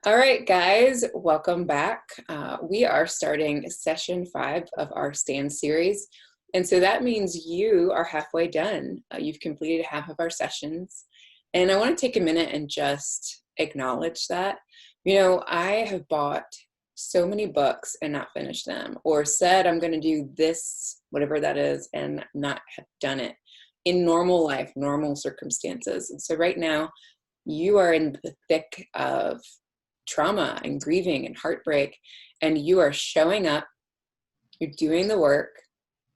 All right, guys, welcome back. We are starting session 5 of our Stand series. And so that means you are halfway done. You've completed half of our sessions. And I want to take a minute and just acknowledge that. You know, I have bought so many books and not finished them, or said I'm going to do this, whatever that is, and not have done it in normal life, normal circumstances. And so right now, you are in the thick of trauma and grieving and heartbreak, and you are showing up, you're doing the work,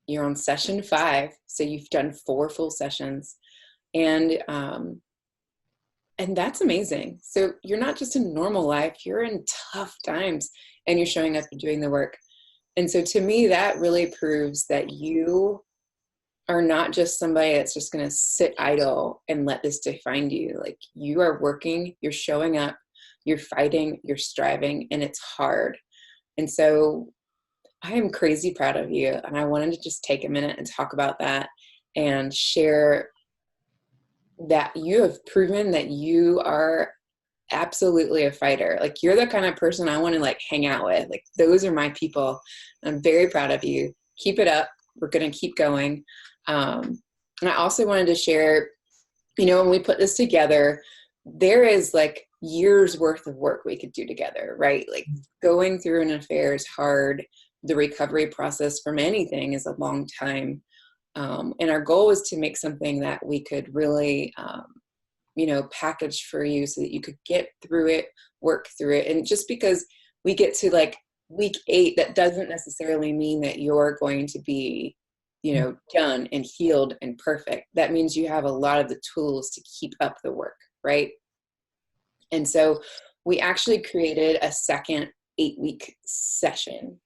you're on session 5, so you've done 4 full sessions, and that's amazing. So you're not just in normal life, you're in tough times, and you're showing up and doing the work. And so to me, that really proves that you are not just somebody that's just going to sit idle and let this define you. Like, you are working, you're showing up, you're fighting, you're striving, and it's hard. And so I am crazy proud of you. And I wanted to just take a minute and talk about that and share that you have proven that you are absolutely a fighter. Like, you're the kind of person I want to hang out with. Like, those are my people. I'm very proud of you. Keep it up. We're going to keep going. And I also wanted to share, when we put this together, there is years worth of work we could do together, right? Like, going through an affair is hard. The recovery process from anything is a long time. And our goal was to make something that we could really, package for you so that you could get through it, work through it. And just because we get to week 8, that doesn't necessarily mean that you're going to be, done and healed and perfect. That means you have a lot of the tools to keep up the work, right? And so we actually created a second 8-week session.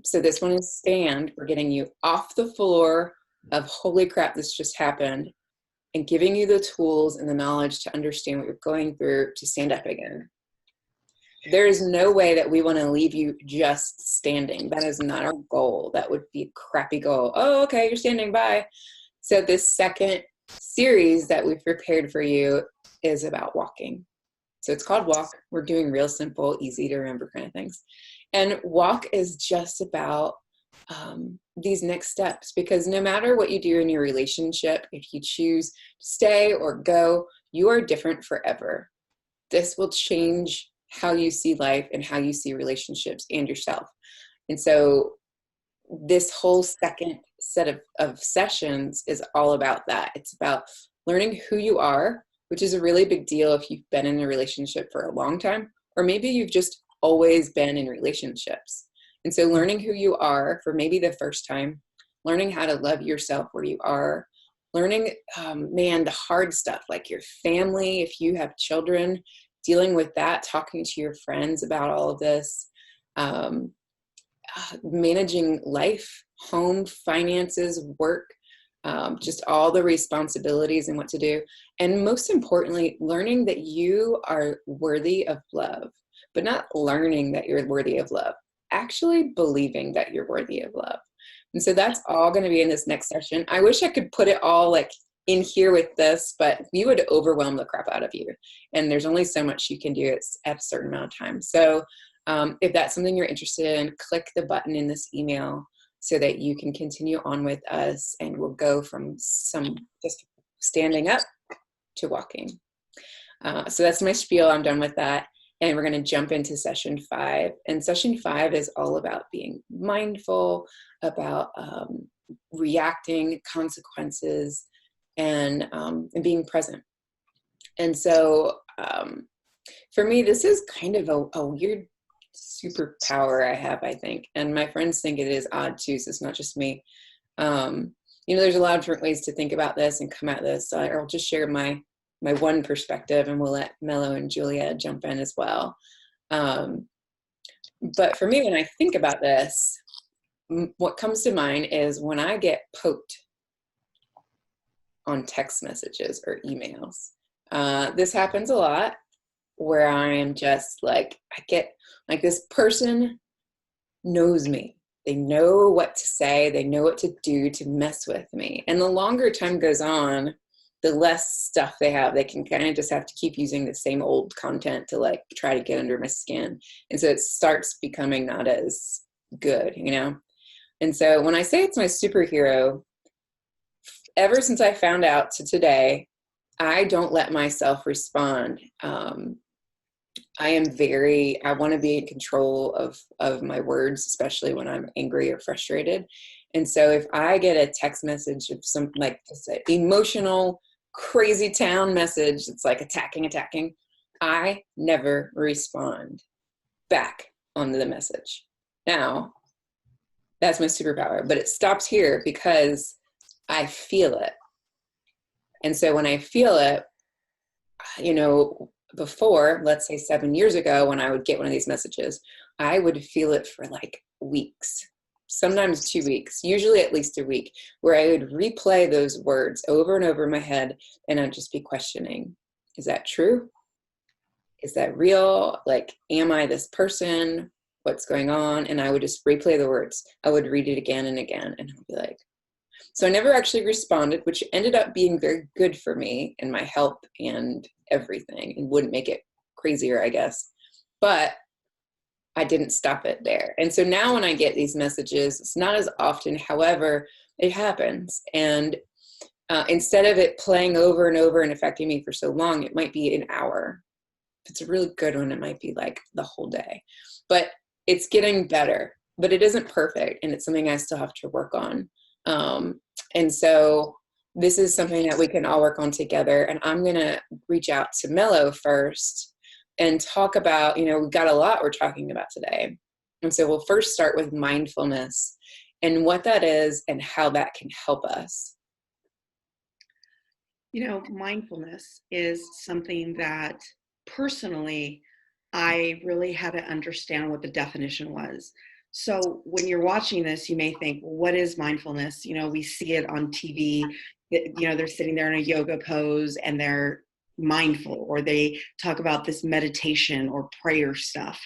So this one is Stand. We're getting you off the floor of holy crap, this just happened, and giving you the tools and the knowledge to understand what you're going through to stand up again. There is no way that we want to leave you just standing. That is not our goal. That would be a crappy goal. Oh, okay, you're standing, bye. So this second series that we've prepared for you is about walking. So it's called Walk. We're doing real simple, easy to remember kind of things. And walk is just about these next steps, because no matter what you do in your relationship, if you choose to stay or go, you are different forever. This will change how you see life and how you see relationships and yourself. And so this whole second set of sessions is all about that. It's about learning who you are, which is a really big deal if you've been in a relationship for a long time, or maybe you've just always been in relationships. And so learning who you are for maybe the first time, learning how to love yourself where you are, learning, the hard stuff like your family, if you have children, dealing with that, talking to your friends about all of this, managing life, home, finances, work, just all the responsibilities and what to do. And most importantly, learning that you are worthy of love, but not learning that you're worthy of love, actually believing that you're worthy of love. And so that's all going to be in this next session. I wish I could put it all in here with this, but we would overwhelm the crap out of you. And there's only so much you can do at a certain amount of time. So if that's something you're interested in, click the button in this email so that you can continue on with us, and we'll go from some just standing up to walking. So that's my spiel. I'm done with that. And we're going to jump into session 5. And session 5 is all about being mindful, about reacting, consequences, and being present. And so for me, this is kind of a weird superpower I have, I think. And my friends think it is odd too, so it's not just me. There's a lot of different ways to think about this and come at this. So I'll just share my one perspective, and we'll let Mello and Julia jump in as well. But for me, when I think about this, what comes to mind is when I get poked on text messages or emails. This happens a lot, where I am just I get this person knows me. They know what to say. They know what to do to mess with me. And the longer time goes on, the less stuff they have. They can kind of just have to keep using the same old content to like try to get under my skin. And so it starts becoming not as good, you know? And so when I say it's my superhero, ever since I found out to today, I don't let myself respond. I want to be in control of my words, especially when I'm angry or frustrated. And so if I get a text message of some like just an emotional, crazy town message, it's like attacking, I never respond back on the message. Now, that's my superpower, but it stops here because I feel it. And so when I feel it, you know, before, let's say 7 years ago, when I would get one of these messages, I would feel it for like weeks, sometimes 2 weeks, usually at least a week, where I would replay those words over and over in my head, and I'd just be questioning, is that true? Is that real? Like, am I this person? What's going on? And I would just replay the words. I would read it again and again, and I'd be like, so I never actually responded, which ended up being very good for me and my health and everything, and wouldn't make it crazier, I guess. But I didn't stop it there. And so now when I get these messages, it's not as often. However, it happens. And instead of it playing over and over and affecting me for so long, it might be an hour. If it's a really good one, it might be like the whole day. But it's getting better. But it isn't perfect, and it's something I still have to work on. And so this is something that we can all work on together. And I'm going to reach out to Mello first and talk about, you know, we've got a lot we're talking about today. And so we'll first start with mindfulness and what that is and how that can help us. You know, mindfulness is something that personally, I really had to understand what the definition was. So when you're watching this, you may think, well, what is mindfulness? You know, we see it on TV, you know, they're sitting there in a yoga pose and they're mindful, or they talk about this meditation or prayer stuff.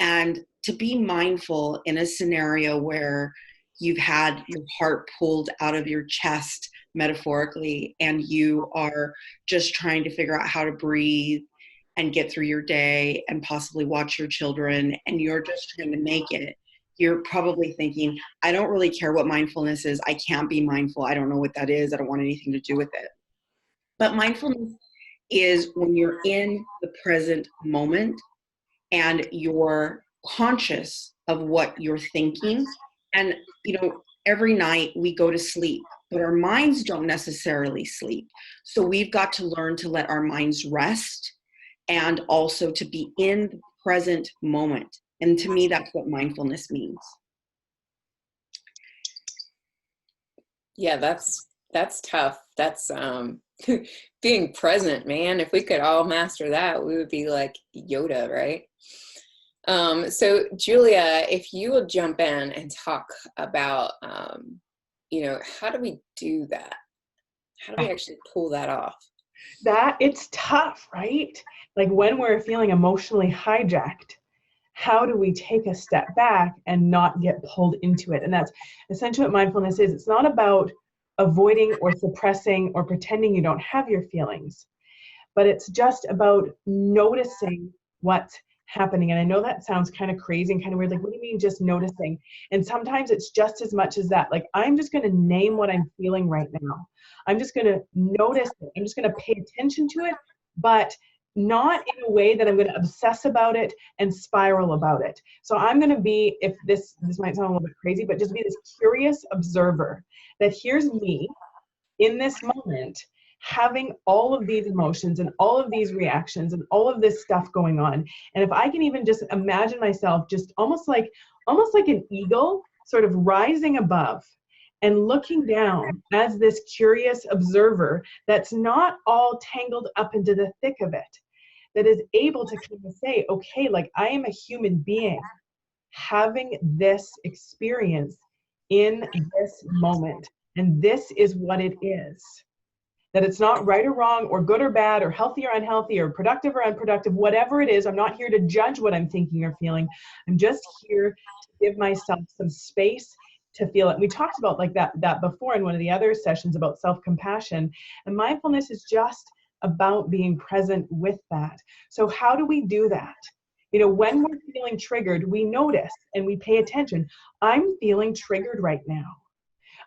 And to be mindful in a scenario where you've had your heart pulled out of your chest, metaphorically, and you are just trying to figure out how to breathe and get through your day and possibly watch your children, and you're just trying to make it, you're probably thinking, I don't really care what mindfulness is. I can't be mindful. I don't know what that is. I don't want anything to do with it. But mindfulness is when you're in the present moment and you're conscious of what you're thinking. And, you know, every night we go to sleep, but our minds don't necessarily sleep. So we've got to learn to let our minds rest and also to be in the present moment. And to me, that's what mindfulness means. Yeah, that's tough. That's being present, man. If we could all master that, we would be like Yoda, right? So Julia, if you will jump in and talk about, you know, how do we do that? How do we actually pull that off? That it's tough, right? Like when we're feeling emotionally hijacked, how do we take a step back and not get pulled into it? And that's essentially what mindfulness is. It's not about avoiding or suppressing or pretending you don't have your feelings, but it's just about noticing what's happening. And I know that sounds kind of crazy and kind of weird. Like, what do you mean just noticing? And sometimes it's just as much as that. Like, I'm just going to name what I'm feeling right now. I'm just going to notice it. I'm just going to pay attention to it, but not in a way that I'm going to obsess about it and spiral about it. So I'm going to be, if this might sound a little bit crazy, but just be this curious observer that here's me in this moment having all of these emotions and all of these reactions and all of this stuff going on. And if I can even just imagine myself just almost like an eagle sort of rising above and looking down as this curious observer that's not all tangled up into the thick of it, that is able to kind of say, okay, like I am a human being having this experience in this moment. And this is what it is. That it's not right or wrong or good or bad or healthy or unhealthy or productive or unproductive, whatever it is. I'm not here to judge what I'm thinking or feeling. I'm just here to give myself some space to feel it. We talked about like that before in one of the other sessions about self-compassion, and mindfulness is just about being present with that. So how do we do that? You know, when we're feeling triggered, we notice and we pay attention. I'm feeling triggered right now.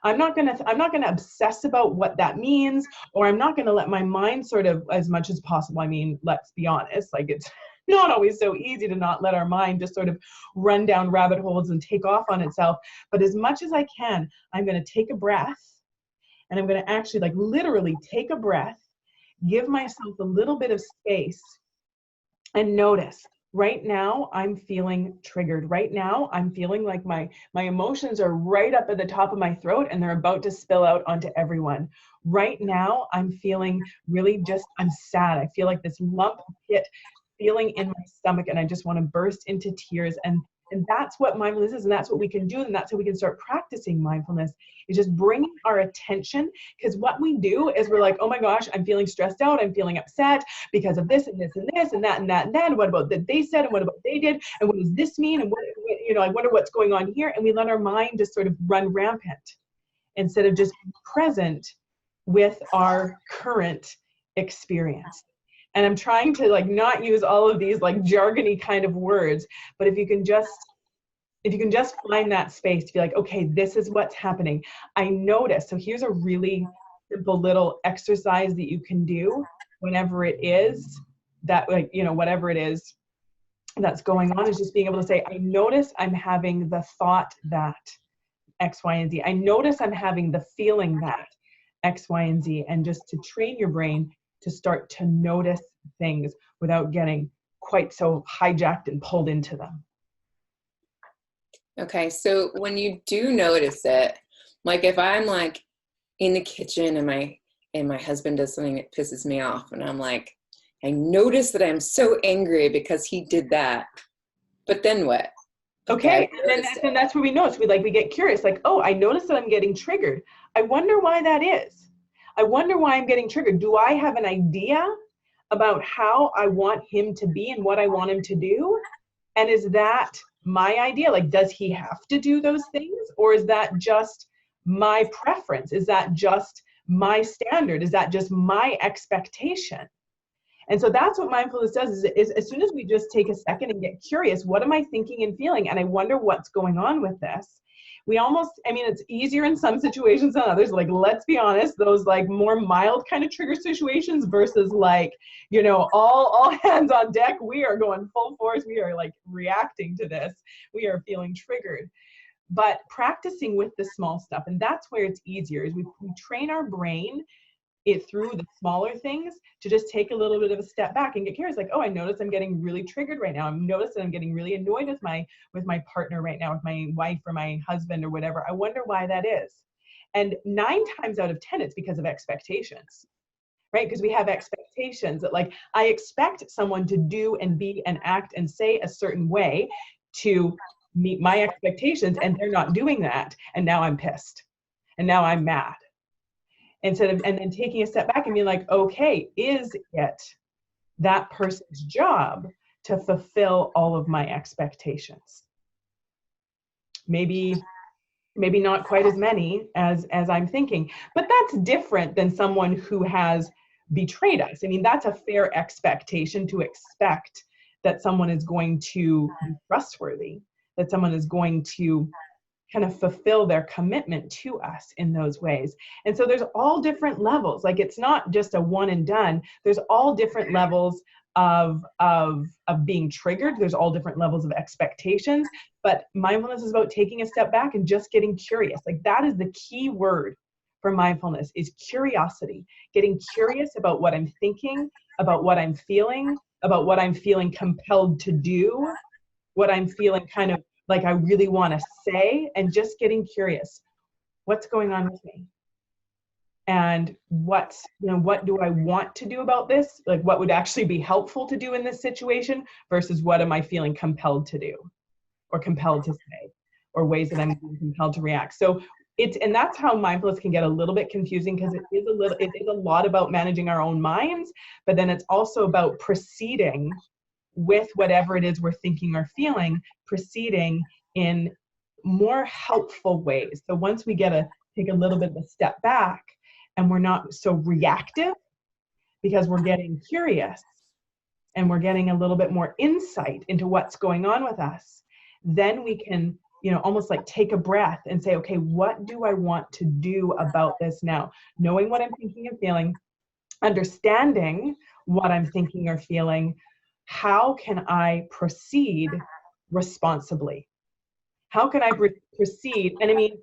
I'm not gonna obsess about what that means, or I'm not gonna let my mind sort of, as much as possible. I mean, let's be honest, like it's not always so easy to not let our mind just sort of run down rabbit holes and take off on itself. But as much as I can, I'm gonna take a breath, and I'm gonna actually like literally take a breath, give myself a little bit of space, and notice. Right now, I'm feeling triggered. Right now, I'm feeling like my emotions are right up at the top of my throat and they're about to spill out onto everyone. Right now, I'm feeling really just, I'm sad. I feel like this lump pit feeling in my stomach and I just want to burst into tears. And that's what mindfulness is, and that's what we can do, and that's how we can start practicing mindfulness, is just bringing our attention. Because what we do is we're like, oh my gosh, I'm feeling stressed out, I'm feeling upset because of this and this and this and that and that and that, and what about that they said, and what about they did, and what does this mean, and what, you know, I wonder what's going on here. And we let our mind just sort of run rampant instead of just being present with our current experience. And I'm trying to like not use all of these like jargony kind of words, but if you can just find that space to be like, okay, this is what's happening. I notice. So here's a really simple little exercise that you can do whenever it is that, like, you know, whatever it is that's going on, is just being able to say, I notice I'm having the thought that X, Y, and Z. I notice I'm having the feeling that X, Y, and Z. And just to train your brain to start to notice things without getting quite so hijacked and pulled into them. Okay, so when you do notice it, like if I'm like in the kitchen and my husband does something that pisses me off, and I'm like, I notice that I'm so angry because he did that. But then what? Okay, and then that's where we notice. We get curious, like, oh, I notice that I'm getting triggered. I wonder why that is. I wonder why I'm getting triggered. Do I have an idea about how I want him to be and what I want him to do? And is that my idea? Like, does he have to do those things? Or is that just my preference? Is that just my standard? Is that just my expectation? And so that's what mindfulness does, is as soon as we just take a second and get curious, what am I thinking and feeling? And I wonder what's going on with this. We almost, I mean, it's easier in some situations than others. Like, let's be honest, those like more mild kind of trigger situations versus like, you know, all hands on deck, we are going full force. We are like reacting to this. We are feeling triggered. But practicing with the small stuff, and that's where it's easier, is we train our brain it through the smaller things to just take a little bit of a step back and get curious, like, oh, I notice I'm getting really triggered right now. I'm noticing I'm getting really annoyed with my partner right now, with my wife or my husband or whatever. I wonder why that is. And 9 times out of 10, it's because of expectations, right? Because we have expectations that, like, I expect someone to do and be and act and say a certain way to meet my expectations, and they're not doing that. And now I'm pissed. And now I'm mad. And then taking a step back and being like, okay, is it that person's job to fulfill all of my expectations? Maybe not quite as many as I'm thinking, but that's different than someone who has betrayed us. I mean, that's a fair expectation, to expect that someone is going to be trustworthy, that someone is going to kind of fulfill their commitment to us in those ways. And so there's all different levels. Like, it's not just a one and done. There's all different levels of being triggered. There's all different levels of expectations. But mindfulness is about taking a step back and just getting curious. Like, that is the key word for mindfulness, is curiosity. Getting curious about what I'm thinking, about what I'm feeling compelled to do, what I'm feeling kind of like I really want to say, and just getting curious. What's going on with me? And what do I want to do about this? Like, what would actually be helpful to do in this situation versus what am I feeling compelled to do or compelled to say, or ways that I'm compelled to react. So and that's how mindfulness can get a little bit confusing, because it is a lot about managing our own minds, but then it's also about proceeding with whatever it is we're thinking or feeling, proceeding in more helpful ways. So once we take a little bit of a step back and we're not so reactive, because we're getting curious and we're getting a little bit more insight into what's going on with us, then we can, almost like take a breath and say, okay, what do I want to do about this now? Knowing what I'm thinking and feeling, understanding what I'm thinking or feeling, how can I proceed responsibly? How can I proceed? And I mean,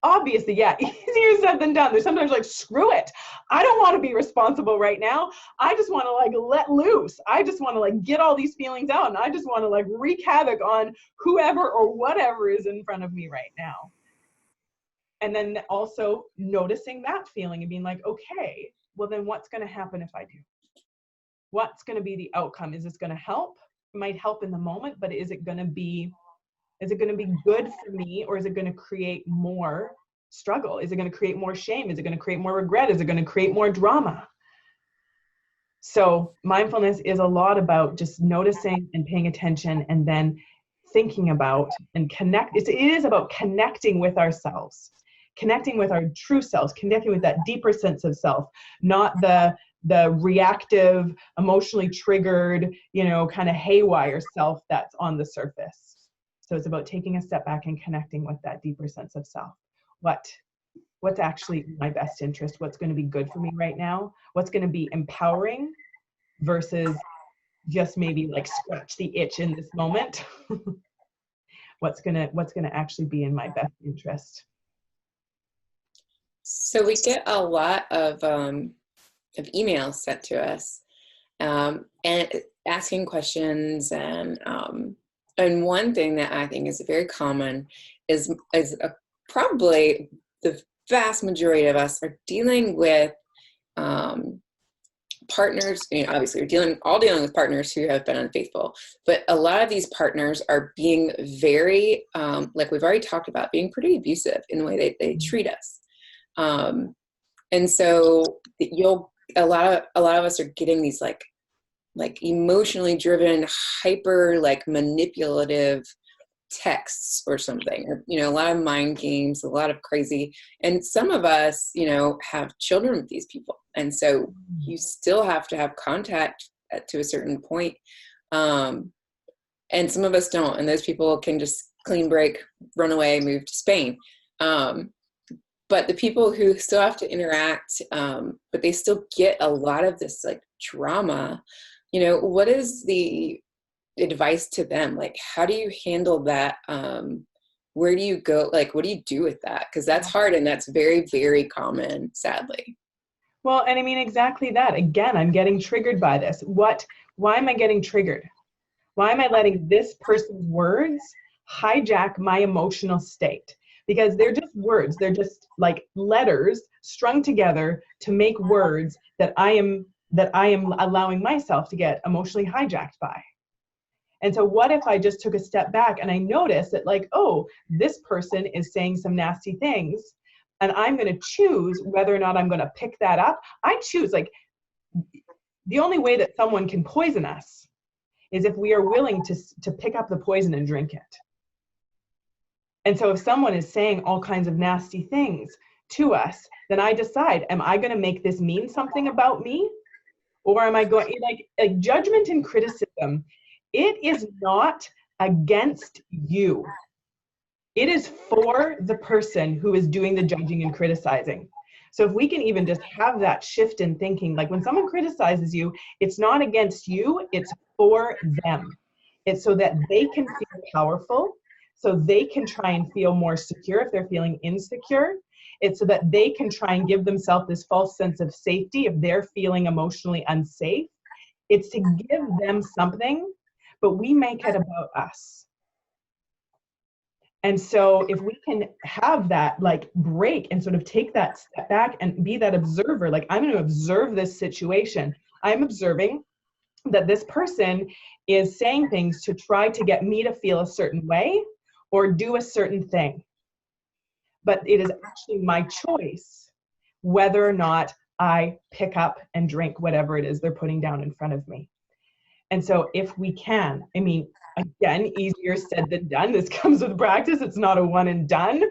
obviously, yeah, easier said than done. There's sometimes like, screw it. I don't want to be responsible right now. I just want to like let loose. I just want to like get all these feelings out. And I just want to like wreak havoc on whoever or whatever is in front of me right now. And then also noticing that feeling and being like, okay, well then what's going to happen if I do? What's going to be the outcome? Is this going to help? It might help in the moment, but is it going to be good for me, or is it going to create more struggle? Is it going to create more shame? Is it going to create more regret? Is it going to create more drama? So mindfulness is a lot about just noticing and paying attention, and then thinking about and it is about connecting with ourselves, connecting with our true selves, connecting with that deeper sense of self, not the reactive, emotionally triggered, kind of haywire self that's on the surface. So it's about taking a step back and connecting with that deeper sense of self. What's actually in my best interest? What's going to be good for me right now? What's going to be empowering versus just maybe like scratch the itch in this moment? What's going to actually be in my best interest? So we get a lot of emails sent to us, and asking questions, and one thing that I think is very common is probably the vast majority of us are dealing with partners. Obviously, we're all dealing with partners who have been unfaithful, but a lot of these partners are being very, like we've already talked about, being pretty abusive in the way they treat us. And so a lot of us are getting these like emotionally driven, hyper like manipulative texts or something, or a lot of mind games, a lot of crazy. And some of us have children with these people, and so you still have to have contact to a certain point, and some of us don't, and those people can just clean break, run away, move to Spain. But the people who still have to interact, but they still get a lot of this like drama, what is the advice to them? Like, how do you handle that? Where do you go? Like, what do you do with that? Because that's hard, and that's very, very common, sadly. Well, and I mean, exactly that. Again, I'm getting triggered by this. Why am I getting triggered? Why am I letting this person's words hijack my emotional state? Because they're just words. They're just like letters strung together to make words that I am allowing myself to get emotionally hijacked by. And so what if I just took a step back and I noticed that like, oh, this person is saying some nasty things, and I'm going to choose whether or not I'm going to pick that up. I choose, like, the only way that someone can poison us is if we are willing to pick up the poison and drink it. And so if someone is saying all kinds of nasty things to us, then I decide, am I going to make this mean something about me? Or am I going, like judgment and criticism, it is not against you. It is for the person who is doing the judging and criticizing. So if we can even just have that shift in thinking, like when someone criticizes you, it's not against you, it's for them. It's so that they can feel powerful, so they can try and feel more secure if they're feeling insecure. It's so that they can try and give themselves this false sense of safety if they're feeling emotionally unsafe. It's to give them something, but we make it about us. And so if we can have that like break and sort of take that step back and be that observer, like I'm going to observe this situation. I'm observing that this person is saying things to try to get me to feel a certain way or do a certain thing. But it is actually my choice whether or not I pick up and drink whatever it is they're putting down in front of me. And so if we can, I mean, Again, easier said than done. This comes with practice. It's not a one and done.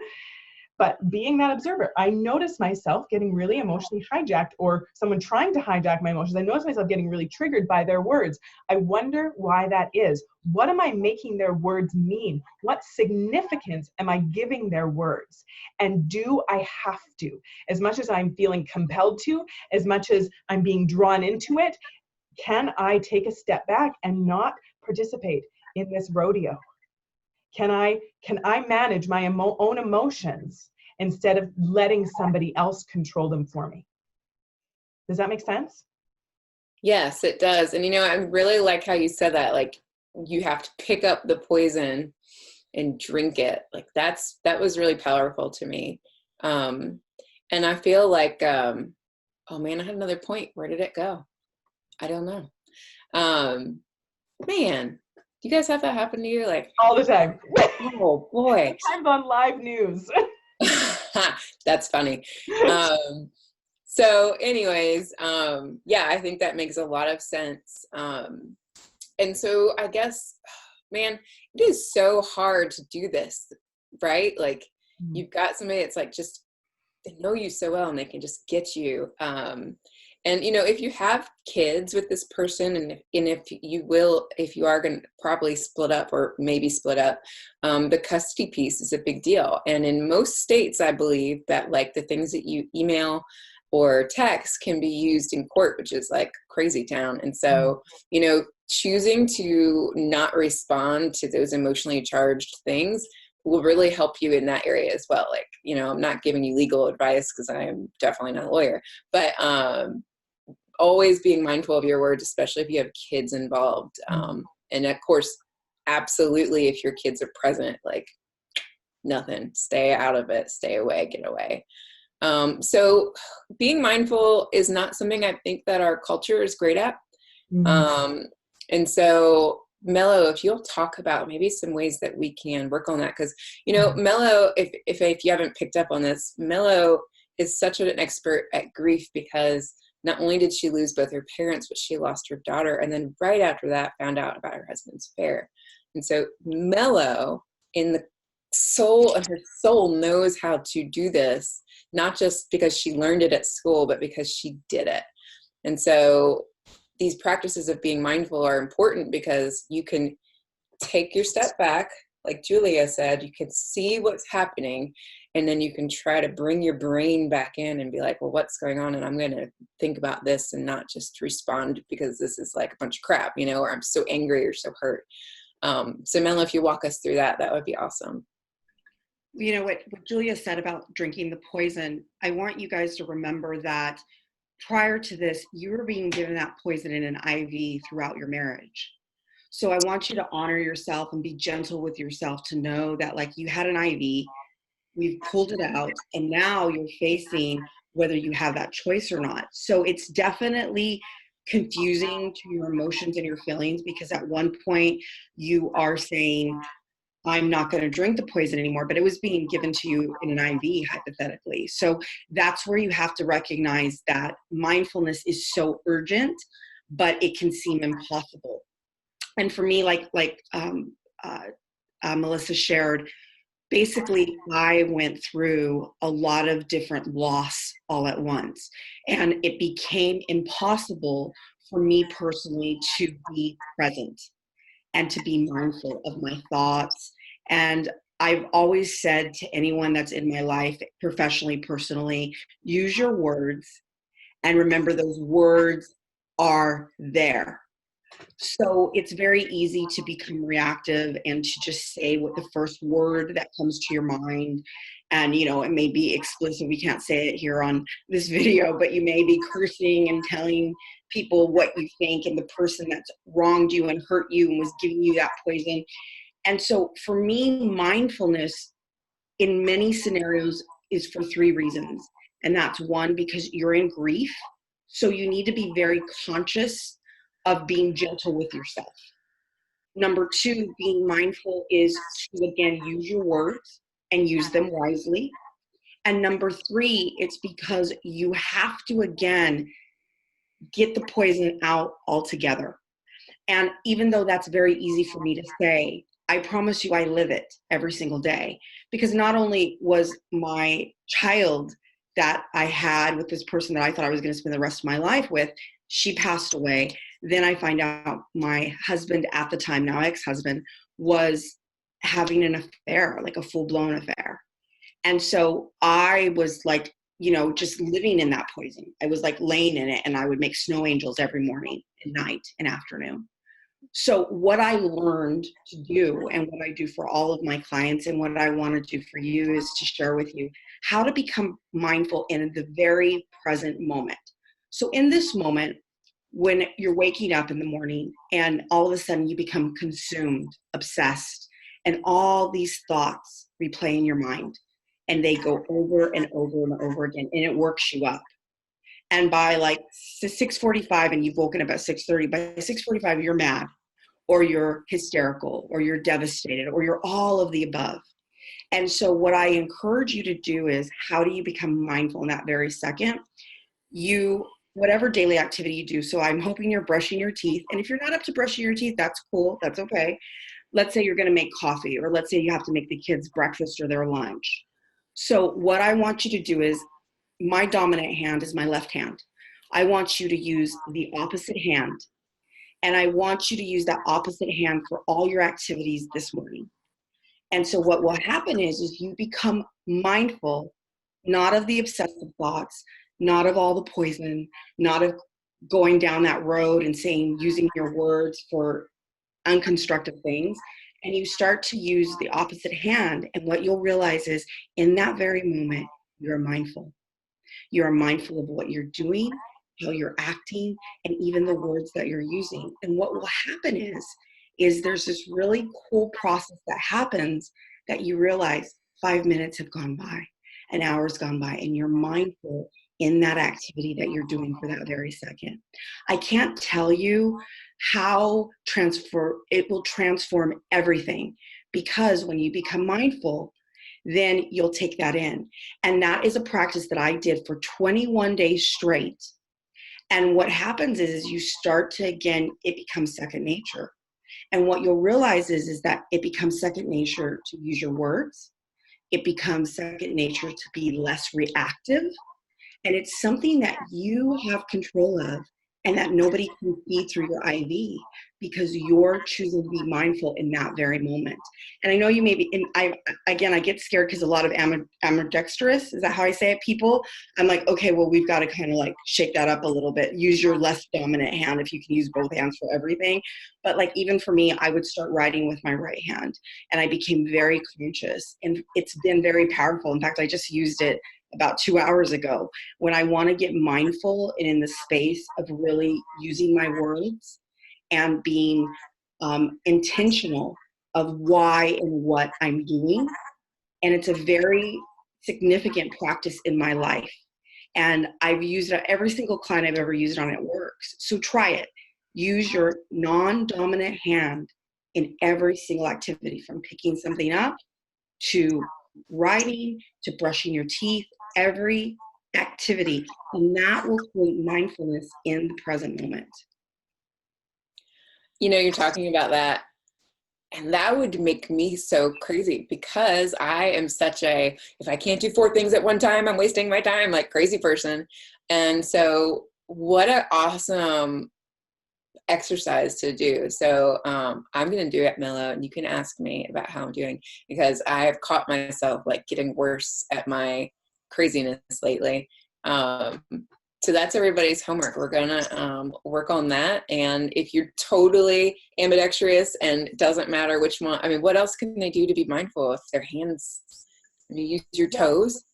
But being that observer, I notice myself getting really emotionally hijacked, or someone trying to hijack my emotions. I notice myself getting really triggered by their words. I wonder why that is. What am I making their words mean? What significance am I giving their words? And do I have to? As much as I'm feeling compelled to, as much as I'm being drawn into it, can I take a step back and not participate in this rodeo? Can I manage my own emotions instead of letting somebody else control them for me? Does that make sense? Yes, it does. And I really like how you said that, like you have to pick up the poison and drink it. Like that was really powerful to me. And I feel like, oh man, I had another point. Where did it go? I don't know. Man, do you guys have that happen to you? Like all the time. Oh boy. Sometimes on live news. That's funny. So anyways, yeah, I think that makes a lot of sense. And so I guess, man, it is so hard to do this, right? Like you've got somebody that's like, just, they know you so well and they can just get you. And if you have kids with this person, and if you are going to probably split up or maybe split up, the custody piece is a big deal. And in most states, I believe that like the things that you email or text can be used in court, which is like crazy town. And so, choosing to not respond to those emotionally charged things will really help you in that area as well. Like, I'm not giving you legal advice because I am definitely not a lawyer, but always being mindful of your words, especially if you have kids involved. And of course, absolutely, if your kids are present, like nothing, stay out of it, stay away, get away. So being mindful is not something I think that our culture is great at. And so Mello, if you'll talk about maybe some ways that we can work on that, because Mello, if you haven't picked up on this, Mello is such an expert at grief, because not only did she lose both her parents, but she lost her daughter, and then right after that found out about her husband's affair. And so Mello, in the soul, and her soul knows how to do this, not just because she learned it at school, but because she did it. And so these practices of being mindful are important, because you can take your step back, like Julia said, you can see what's happening, and then you can try to bring your brain back in and be like, well, what's going on? And I'm going to think about this and not just respond because this is like a bunch of crap, or I'm so angry or so hurt. So Mela, if you walk us through that, that would be awesome. What Julia said about drinking the poison, I want you guys to remember that prior to this, you were being given that poison in an IV throughout your marriage. So I want you to honor yourself and be gentle with yourself, to know that like you had an IV, we've pulled it out, and now you're facing whether you have that choice or not. So it's definitely confusing to your emotions and your feelings, because at one point you are saying, I'm not going to drink the poison anymore, but it was being given to you in an IV, hypothetically. So that's where you have to recognize that mindfulness is so urgent, but it can seem impossible. And for me, like Melissa shared, basically I went through a lot of different loss all at once, and it became impossible for me personally to be present and to be mindful of my thoughts. And I've always said to anyone that's in my life, professionally, personally, use your words, and remember those words are there. So it's very easy to become reactive and to just say what the first word that comes to your mind. And, it may be explicit. We can't say it here on this video, but you may be cursing and telling people what you think, and the person that's wronged you and hurt you and was giving you that poison. And so for me, mindfulness in many scenarios is for 3 reasons. And that's one, because you're in grief. So you need to be very conscious of being gentle with yourself. Number 2, being mindful is to, again, use your words and use them wisely. And number 3, it's because you have to, again, get the poison out altogether. And even though that's very easy for me to say, I promise you I live it every single day. Because not only was my child that I had with this person that I thought I was going to spend the rest of my life with, she passed away. Then I find out my husband at the time, now ex-husband, was having an affair, like a full-blown affair. And so I was like, just living in that poison. I was like laying in it, and I would make snow angels every morning and night and afternoon. So what I learned to do, and what I do for all of my clients, and what I want to do for you, is to share with you how to become mindful in the very present moment. So in this moment, when you're waking up in the morning and all of a sudden you become consumed, obsessed, and all these thoughts replay in your mind, and they go over and over and over again, and it works you up. And by like 6:45, and you've woken up at 6:30, by 6:45 you're mad, or you're hysterical, or you're devastated, or you're all of the above. And so what I encourage you to do is, how do you become mindful in that very second? Whatever daily activity you do. So I'm hoping you're brushing your teeth. And if you're not up to brushing your teeth, that's cool. That's okay. Let's say you're going to make coffee, or let's say you have to make the kids breakfast or their lunch. So what I want you to do is, my dominant hand is my left hand. I want you to use the opposite hand. And I want you to use that opposite hand for all your activities this morning. And so what will happen is you become mindful, not of the obsessive thoughts, not of all the poison, not of going down that road and using your words for unconstructive things. And you start to use the opposite hand. And what you'll realize is, in that very moment, you're mindful. You are mindful of what you're doing, how you're acting, and even the words that you're using. And what will happen is there's this really cool process that happens, that you realize 5 minutes have gone by, an hour's gone by, and you're mindful in that activity that you're doing for that very second. I can't tell you how it will transform everything, because when you become mindful, then you'll take that in. And that is a practice that I did for 21 days straight. And what happens is you start to, again, it becomes second nature. And what you'll realize is that it becomes second nature to use your words. It becomes second nature to be less reactive. And it's something that you have control of, and that nobody can see through your IV, because you're choosing to be mindful in that very moment. And I know you may be, and I get scared, because a lot of ambidextrous, is that how I say it, people, I'm like, okay, well, we've got to kind of like shake that up a little bit. Use your less dominant hand if you can use both hands for everything. But like, even for me, I would start writing with my right hand, and I became very conscious, and it's been very powerful. In fact, I just used it about 2 hours ago, when I want to get mindful and in the space of really using my words and being intentional of why and what I'm doing. And it's a very significant practice in my life. And I've used it, every single client I've ever used it on, it works. So try it. Use your non-dominant hand in every single activity, from picking something up to writing to brushing your teeth, every activity. And that will create mindfulness in the present moment. You're talking about that, and that would make me so crazy, because I am such if I can't do 4 things at one time, I'm wasting my time, like crazy person. And so what an awesome exercise to do. So I'm going to do it, Mello, and you can ask me about how I'm doing, because I have caught myself like getting worse at my craziness lately. So that's everybody's homework. We're going to work on that. And if you're totally ambidextrous and it doesn't matter which one, I mean, what else can they do to be mindful if their hands, you use your toes?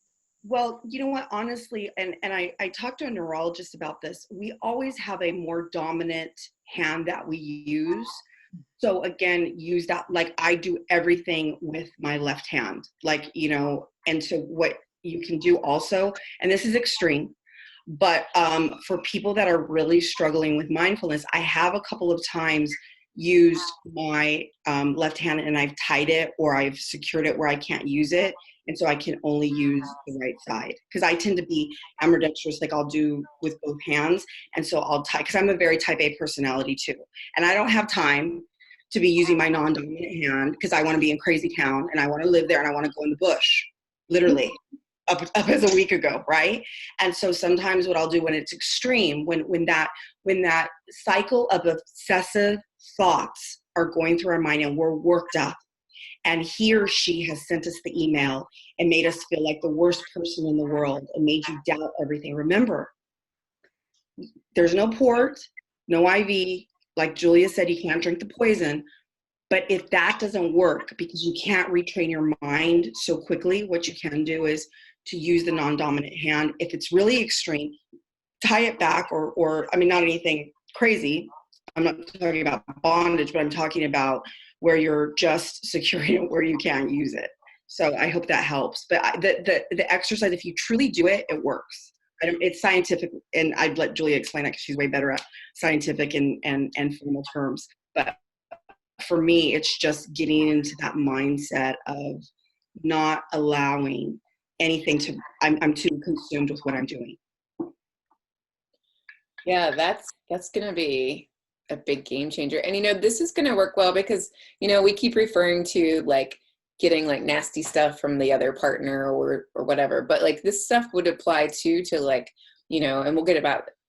Well, you know what, honestly, and I talked to a neurologist about this. We always have a more dominant hand that we use. So again, use that, like I do everything with my left hand, like, and so what you can do also, and this is extreme, but for people that are really struggling with mindfulness, I have a couple of times used my left hand and I've tied it, or I've secured it where I can't use it. And so I can only use the right side, because I tend to be ambidextrous, like I'll do with both hands. And so I'll tie, because I'm a very type A personality too. And I don't have time to be using my non-dominant hand, because I want to be in crazy town and I want to live there and I want to go in the bush, literally. Up as a week ago, right? And so sometimes what I'll do when it's extreme, when that cycle of obsessive thoughts are going through our mind and we're worked up, and he or she has sent us the email and made us feel like the worst person in the world and made you doubt everything. Remember, there's no port, no IV. Like Julia said, you can't drink the poison. But if that doesn't work, because you can't retrain your mind so quickly, what you can do is to use the non-dominant hand. If it's really extreme, tie it back, or I mean, not anything crazy. I'm not talking about bondage, but I'm talking about where you're just securing it where you can't use it. So I hope that helps. But the exercise, if you truly do it, it works. It's scientific, and I'd let Julia explain that because she's way better at scientific and formal terms. But for me, it's just getting into that mindset of not allowing anything to, I'm too consumed with what I'm doing. Yeah, that's going to be a big game changer. And, this is going to work well because, we keep referring to like getting like nasty stuff from the other partner or whatever, but like this stuff would apply too to like, and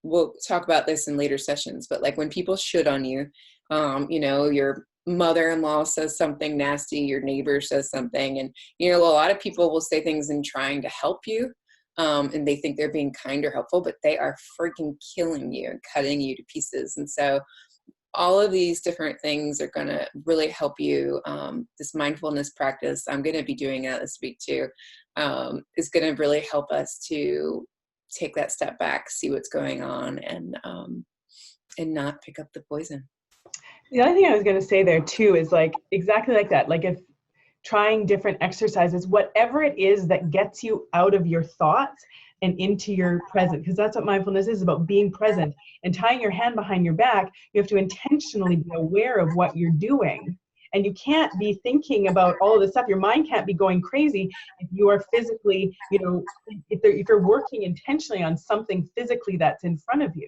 we'll talk about this in later sessions, but like when people should on you, your mother-in-law says something nasty, your neighbor says something, and, a lot of people will say things in trying to help you. And they think they're being kind or helpful, but they are freaking killing you and cutting you to pieces. And so all of these different things are going to really help you. This mindfulness practice, I'm going to be doing that this week too, is going to really help us to take that step back, see what's going on, and not pick up the poison. The other thing I was going to say there too is like exactly like that. Like if trying different exercises, whatever it is that gets you out of your thoughts and into your present, because that's what mindfulness is about, being present. And tying your hand behind your back, you have to intentionally be aware of what you're doing. And you can't be thinking about all of this stuff. Your mind can't be going crazy if you are physically, if you're working intentionally on something physically that's in front of you.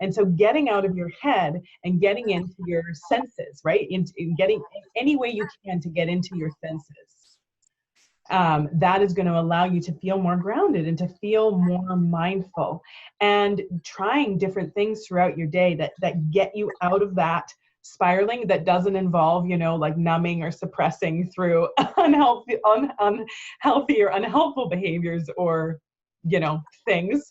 And so getting out of your head and getting into your senses, right? In getting any way you can to get into your senses. That is going to allow you to feel more grounded and to feel more mindful, and trying different things throughout your day that get you out of that spiraling, that doesn't involve, like numbing or suppressing through unhealthy or unhelpful behaviors or, things.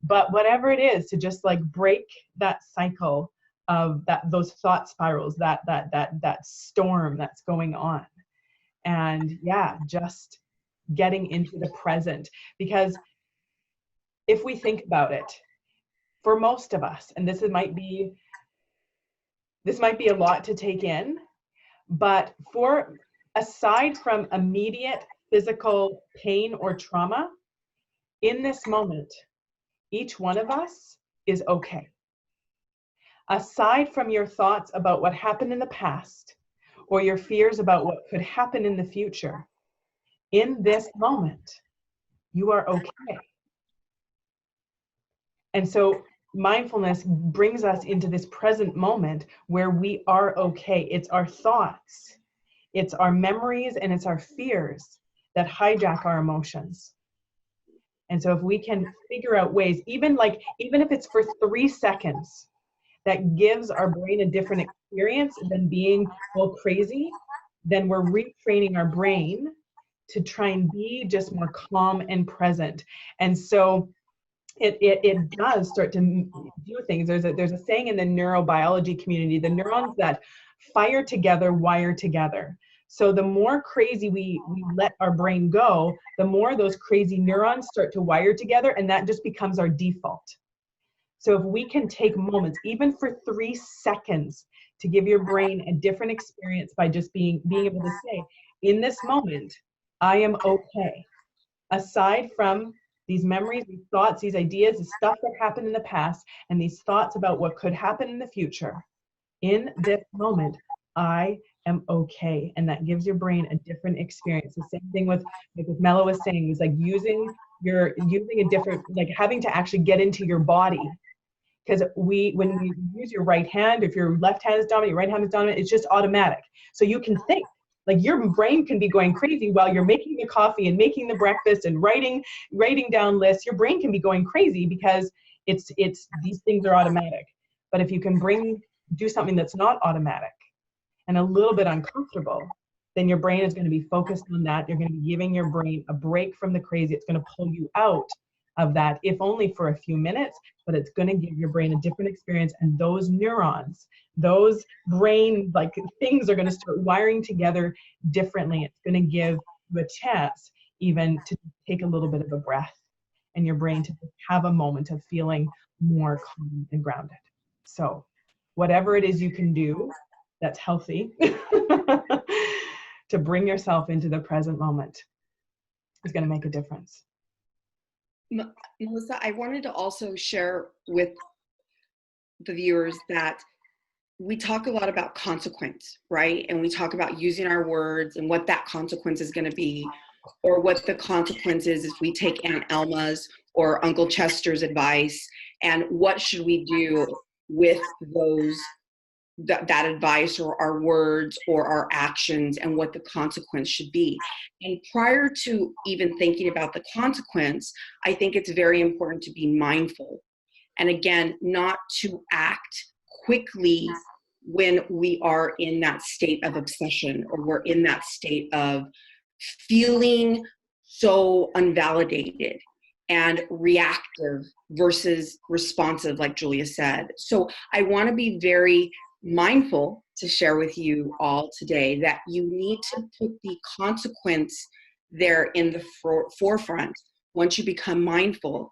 But whatever it is, to just like break that cycle of those thought spirals, that storm that's going on. And yeah, just getting into the present. Because if we think about it, for most of us, and this might be a lot to take in, but aside from immediate physical pain or trauma, in this moment, each one of us is okay. Aside from your thoughts about what happened in the past or your fears about what could happen in the future, in this moment, you are okay. And so mindfulness brings us into this present moment where we are okay. It's our thoughts, it's our memories, and it's our fears that hijack our emotions. And so if we can figure out ways, even if it's for 3 seconds, that gives our brain a different experience than being all crazy, then we're retraining our brain to try and be just more calm and present. And so it does start to do things. There's a saying in the neurobiology community, the neurons that fire together wire together. So the more crazy we let our brain go, the more those crazy neurons start to wire together, and that just becomes our default. So if we can take moments, even for 3 seconds, to give your brain a different experience by just being able to say, in this moment, I am okay. Aside from these memories, these thoughts, these ideas, the stuff that happened in the past, and these thoughts about what could happen in the future, in this moment, I am okay. And that gives your brain a different experience. The same thing with, like what Mela was saying, is like using a different, like having to actually get into your body. Because when you use your right hand, if your left hand is dominant, your right hand is dominant, it's just automatic. So you can think, like your brain can be going crazy while you're making the coffee and making the breakfast and writing down lists. Your brain can be going crazy because it's these things are automatic. But if you can do something that's not automatic and a little bit uncomfortable, then your brain is going to be focused on that. You're going to be giving your brain a break from the crazy. It's going to pull you out of that, if only for a few minutes, but it's going to give your brain a different experience. And those neurons, those brain like things are going to start wiring together differently. It's going to give you a chance even to take a little bit of a breath, and your brain to have a moment of feeling more calm and grounded. So whatever it is you can do that's healthy to bring yourself into the present moment is going to make a difference. Melissa, I wanted to also share with the viewers that we talk a lot about consequence, right? And we talk about using our words and what that consequence is going to be, or what the consequence is if we take Aunt Elma's or Uncle Chester's advice, and what should we do with that advice or our words or our actions, and what the consequence should be. And prior to even thinking about the consequence, I think it's very important to be mindful. And again, not to act quickly when we are in that state of obsession, or we're in that state of feeling so unvalidated and reactive versus responsive, like Julia said. So I want to be very mindful to share with you all today that you need to put the consequence there in the forefront once you become mindful.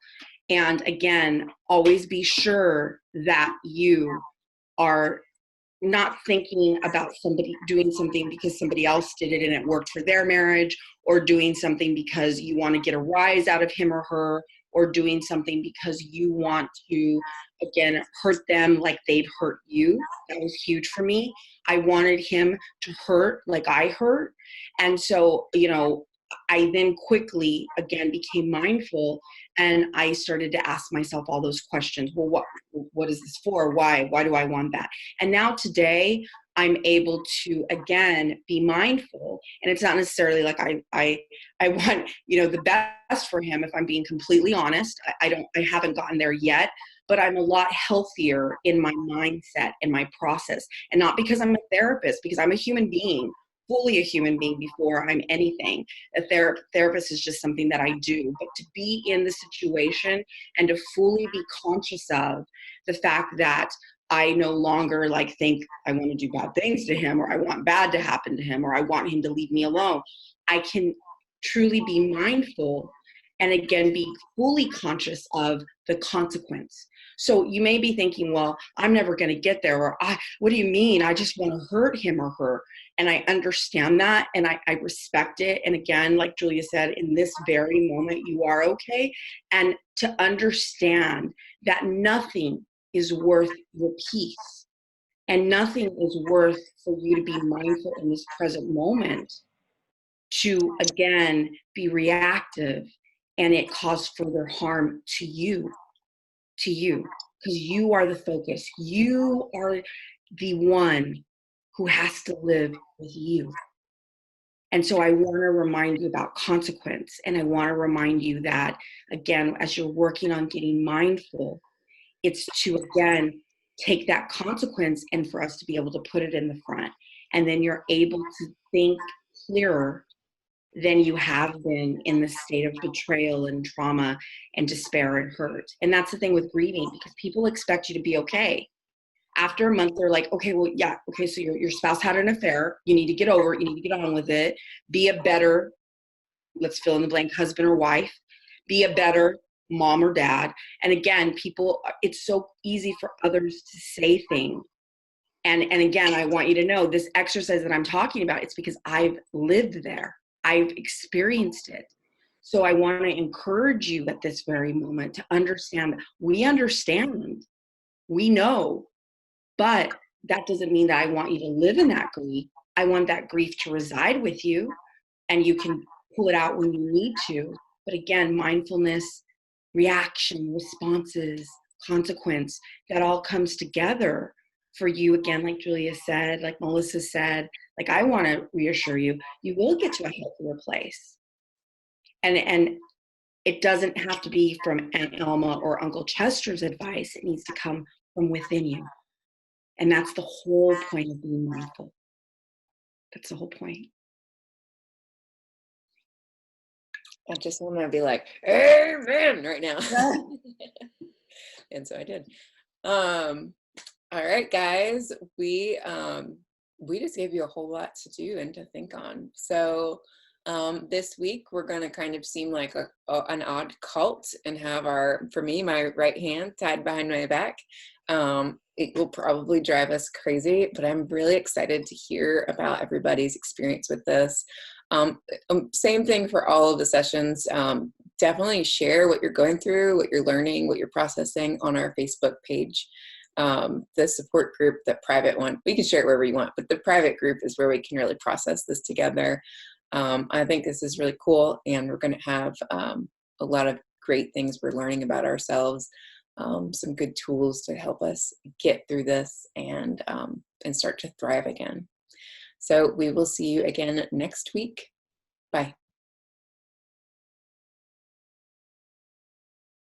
And again, always be sure that you are not thinking about somebody doing something because somebody else did it and it worked for their marriage, or doing something because you want to get a rise out of him or her, or doing something because you want to, again, hurt them like they've hurt you. That was huge for me. I wanted him to hurt like I hurt. And so, I then quickly, again, became mindful, and I started to ask myself all those questions. Well, what is this for? Why do I want that? And now today, I'm able to, again, be mindful. And it's not necessarily like I want, the best for him, if I'm being completely honest. I haven't gotten there yet, but I'm a lot healthier in my mindset and my process. And not because I'm a therapist, because I'm a human being, fully a human being before I'm anything. A therapist is just something that I do. But to be in the situation and to fully be conscious of the fact that I no longer think I want to do bad things to him, or I want bad to happen to him, or I want him to leave me alone. I can truly be mindful and again, be fully conscious of the consequence. So you may be thinking, well, I'm never going to get there. Or what do you mean? I just want to hurt him or her. And I understand that, and I respect it. And again, like Julia said, in this very moment, you are okay. And to understand that nothing is worth your peace, and nothing is worth for you to be mindful in this present moment to, again, be reactive, and it cause further harm to you, because you are the focus. You are the one who has to live with you. And so I want to remind you about consequence. And I want to remind you that, again, as you're working on getting mindful, it's to, again, take that consequence and for us to be able to put it in the front. And then you're able to think clearer than you have been in the state of betrayal and trauma and despair and hurt. And that's the thing with grieving, because people expect you to be okay. After a month, they're like, okay, well, yeah, okay, so your spouse had an affair. You need to get over it. You need to get on with it. Be a better, let's fill in the blank, husband or wife. Be a better mom or dad. And again, people, it's so easy for others to say things. And again, I want you to know this exercise that I'm talking about, it's because I've lived there. I've experienced it. So I want to encourage you at this very moment to understand that we understand, we know, but that doesn't mean that I want you to live in that grief. I want that grief to reside with you, and you can pull it out when you need to. But again, mindfulness, reaction, responses, consequence, that all comes together for you. Again, like Julia said, like Melissa said, like I want to reassure you, you will get to a healthier place. And it doesn't have to be from Aunt Elma or Uncle Chester's advice. It needs to come from within you. And that's the whole point of being mindful. That's the whole point. I just want to be like, amen right now. Yeah. And so I did. All right, guys, we just gave you a whole lot to do and to think on. So this week we're going to kind of seem like an odd cult and have for me, my right hand tied behind my back. It will probably drive us crazy, but I'm really excited to hear about everybody's experience with this. Same thing for all of the sessions. Definitely share what you're going through, what you're learning, what you're processing on our Facebook page. The support group, the private one, we can share it wherever you want, but the private group is where we can really process this together. I think this is really cool, and we're going to have a lot of great things we're learning about ourselves, some good tools to help us get through this and start to thrive again. So we will see you again next week. Bye.